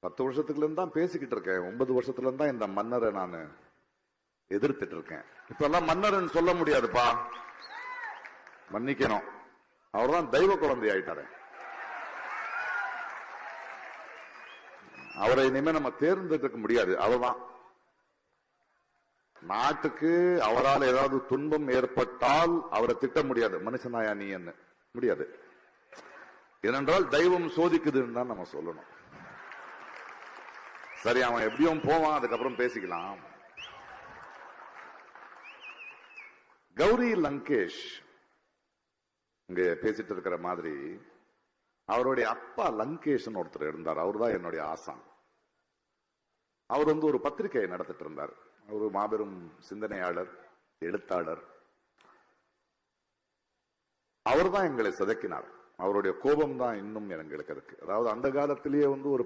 10 வருஷத்துக்குல இருந்து தான் பேசிக்கிட்டு இருக்கேன். 9 வருஷத்துல இருந்து தான் இந்த மன்னரை நான் எதிர்த்துட்டு இருக்கேன். இப்ப எல்லாம் மன்னர்னு சொல்ல முடியாதுப்பா, மன்னிக்கணும். அவர்தான் தெய்வ குழந்தை ஆயிட்டாரு. அவரை இனிமே நம்ம தேர்ந்தெடுக்க முடியாது. அவர்தான் நாட்டுக்கு அவரால் ஏதாவது துன்பம் ஏற்பட்டால் அவரை திட்ட முடியாது. மனுஷனாயா நீ என்ன முடியாது. ஏனென்றால் தெய்வம் சோதிக்குதுன்னு தான் நம்ம சொல்லணும். சரி, அவன் எப்படியும் போவான், அதுக்கப்புறம் பேசிக்கலாம். கௌரி லங்கேஷ் இங்க பேசிட்டு இருக்கிற மாதிரி அவருடைய அப்பா லங்கேஷ் ஒருத்தர் இருந்தார். அவர் தான் என்னுடைய ஆசான். அவர் ஒரு பத்திரிகையை நடத்திட்டு இருந்தார். ஒரு மாபெரும் சிந்தனையாளர், எழுத்தாளர். அவர் தான் எங்களை சிதைக்கினார். அவருடைய கோபம் தான் இன்னும் எங்களுக்கு இருக்கு. அதாவது அந்த காலத்திலேயே ஒரு